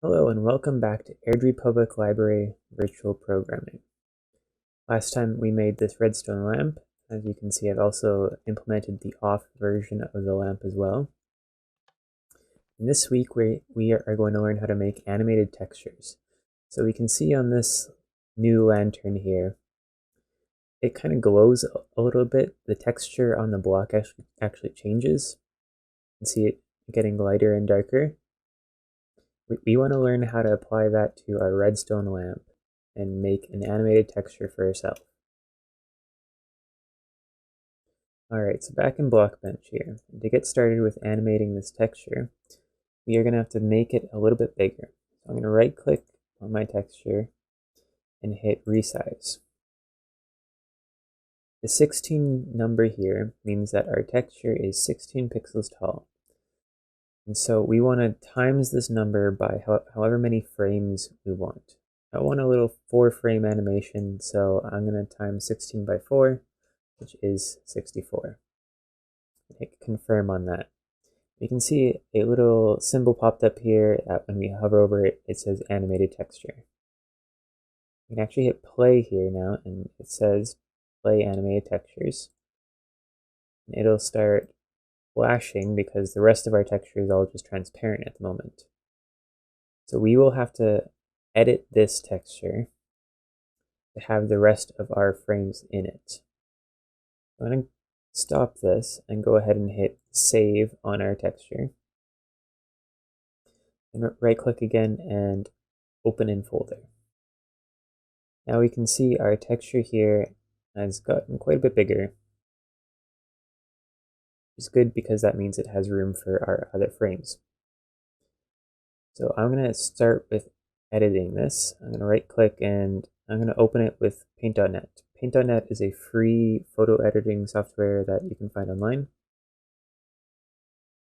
Hello and welcome back to Airdrie Public Library Virtual Programming. Last time we made this redstone lamp. As you can see, I've also implemented the off version of the lamp as well. And this week we are going to learn how to make animated textures. So we can see on this new lantern here, it kind of glows a little bit. The texture on the block actually changes. You can see it getting lighter and darker. We want to learn how to apply that to our redstone lamp and make an animated texture for ourselves. Alright, so back in Blockbench here. To get started with animating this texture, we are going to have to make it a little bit bigger. So I'm going to right click on my texture and hit resize. The 16 number here means that our texture is 16 pixels tall. And so we want to times this number by however many frames we want. I want a little 4-frame animation, so I'm going to times 16 by 4, which is 64. Hit confirm on that. You can see a little symbol popped up here that when we hover over it, it says animated texture. You can actually hit play here now, and it says play animated textures. And it'll start flashing because the rest of our texture is all just transparent at the moment. So we will have to edit this texture to have the rest of our frames in it. I'm going to stop this and go ahead and hit save on our texture. And right click again and open in folder. Now we can see our texture here has gotten quite a bit bigger. It's good because that means it has room for our other frames. So I'm going to start with editing this. I'm going to right click and I'm going to open it with paint.net. Paint.net is a free photo editing software that you can find online.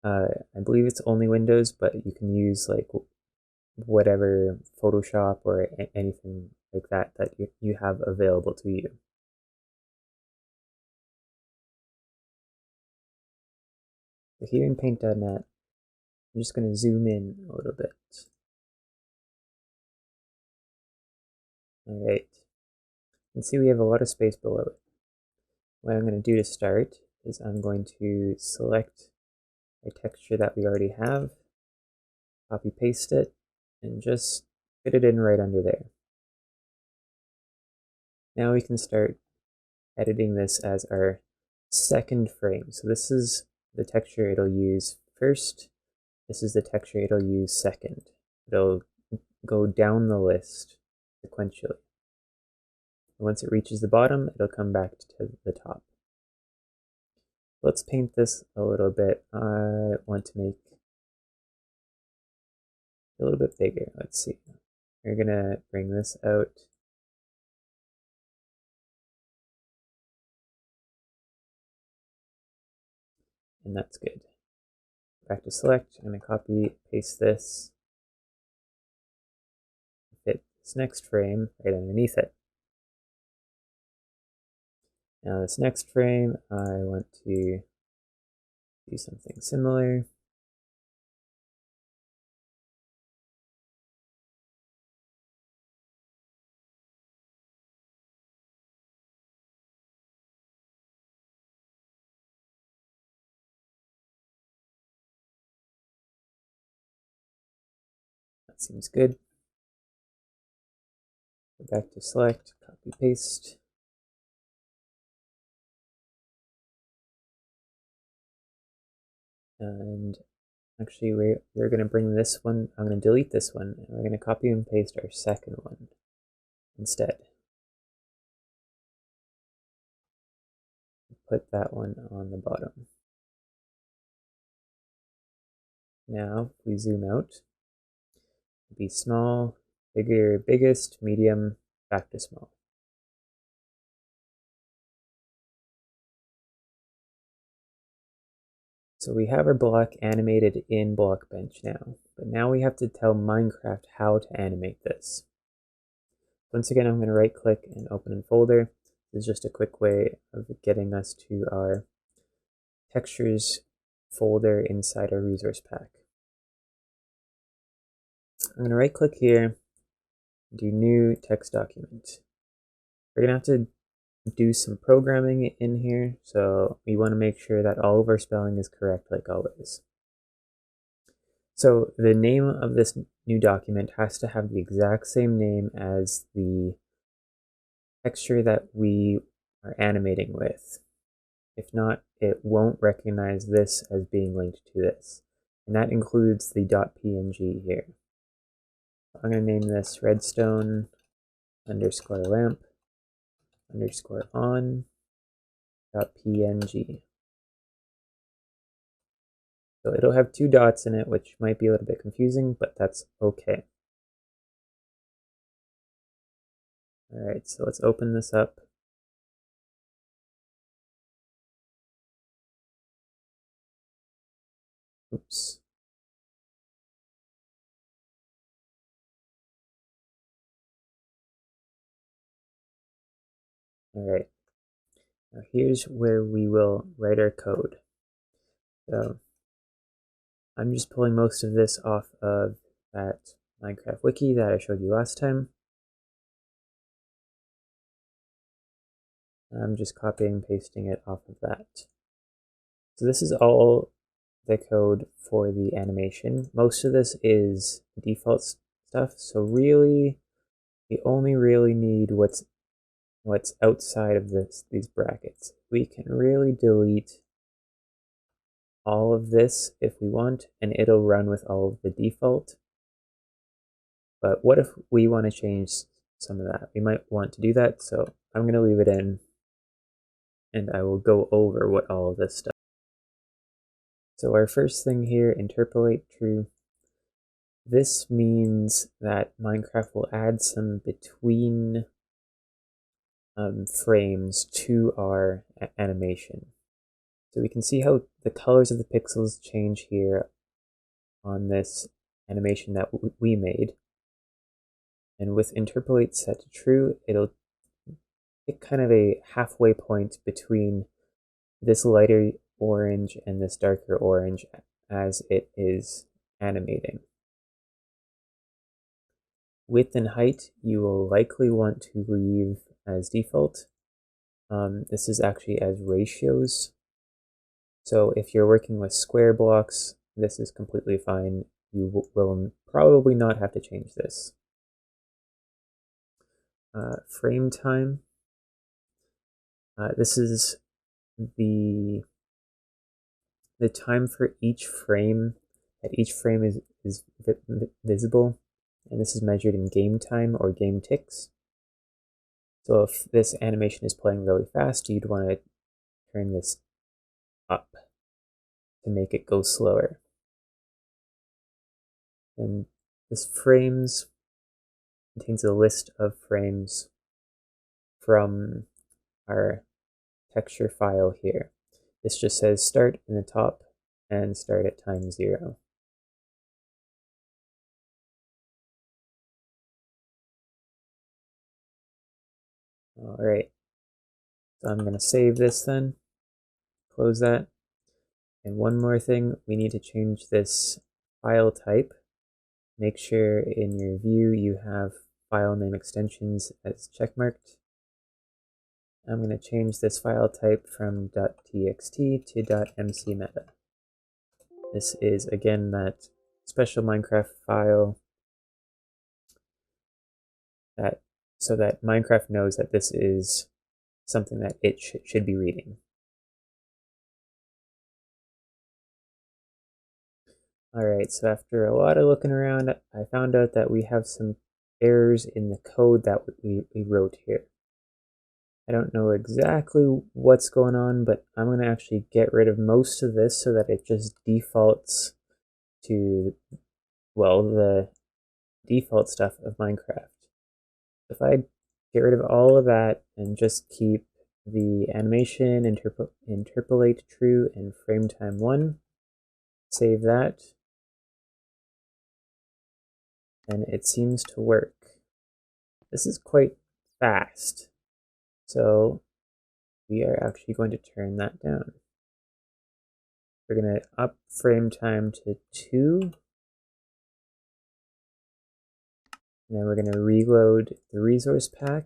I believe it's only Windows, but you can use like whatever Photoshop or anything like that you have available to you. So here in paint.net, I'm just going to zoom in a little bit. Alright, you can see we have a lot of space below it. What I'm going to do to start is I'm going to select a texture that we already have, copy paste it, and just fit it in right under there. Now we can start editing this as our second frame. So this is the texture it'll use first. This is the texture it'll use second. It'll go down the list sequentially. Once it reaches the bottom, it'll come back to the top. Let's paint this a little bit. I want to make it a little bit bigger. Let's see. We're gonna bring this out. And that's good. Back to select, I'm going to copy, paste this, fit this next frame right underneath it. Now this next frame, I want to do something similar. That seems good. Go back to select, copy, paste. And actually we're going to bring this one, I'm going to delete this one, and we're going to copy and paste our second one instead. Put that one on the bottom. Now, if we zoom out, be small, bigger, biggest, medium, back to small. So we have our block animated in Blockbench now, but now we have to tell Minecraft how to animate this. Once again, I'm going to right click and open in folder. This is just a quick way of getting us to our textures folder inside our resource pack. I'm going to right click here, do new text document. We're going to have to do some programming in here, so we want to make sure that all of our spelling is correct like always. So the name of this new document has to have the exact same name as the texture that we are animating with. If not, it won't recognize this as being linked to this. And that includes the .png here. I'm going to name this redstone underscore lamp underscore on .png. So it'll have two dots in it, which might be a little bit confusing, but that's okay. All right, so let's open this up. Oops. All right, now here's where we will write our code. So I'm just pulling most of this off of that Minecraft wiki that I showed you last time. I'm just copying and pasting it off of that. So this is all the code for the animation. Most of this is default stuff, so really we only really need what's outside of these brackets. We can really delete all of this if we want, and it'll run with all of the default. But what if we want to change some of that? We might want to do that, so I'm going to leave it in, and I will go over what all of this stuff. So our first thing here, interpolate true. This means that Minecraft will add some between frames to our animation. So we can see how the colors of the pixels change here on this animation that we made. And with interpolate set to true, it'll pick kind of a halfway point between this lighter orange and this darker orange as it is animating. Width and height you will likely want to leave as default. This is actually as ratios. So if you're working with square blocks, this is completely fine. You will probably not have to change this. Frame time. This is the time for each frame, that each frame is visible, and this is measured in game time or game ticks. So if this animation is playing really fast, you'd want to turn this up to make it go slower. And this frames contains a list of frames from our texture file here. This just says start in the top and start at time 0. All right, so I'm going to save this then, close that. And one more thing, we need to change this file type. Make sure in your view you have file name extensions as checkmarked. I'm going to change this file type from .txt to .mcmeta. This is again that special Minecraft file so that Minecraft knows that this is something that it should be reading. Alright, so after a lot of looking around, I found out that we have some errors in the code that we wrote here. I don't know exactly what's going on, but I'm going to actually get rid of most of this so that it just defaults to, well, the default stuff of Minecraft. If I get rid of all of that and just keep the animation, interpolate true, and frame time 1, save that, and it seems to work. This is quite fast, so we are actually going to turn that down. We're going to up frame time to 2, And then we're going to reload the resource pack.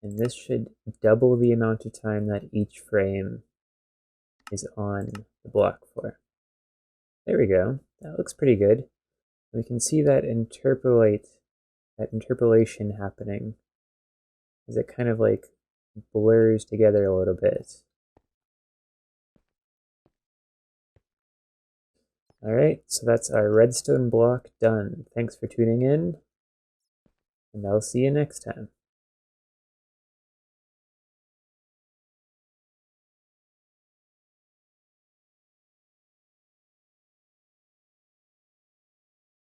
And this should double the amount of time that each frame is on the block for. There we go. That looks pretty good. We can see that interpolation happening as it kind of like blurs together a little bit. Alright, so that's our redstone block done. Thanks for tuning in, and I'll see you next time.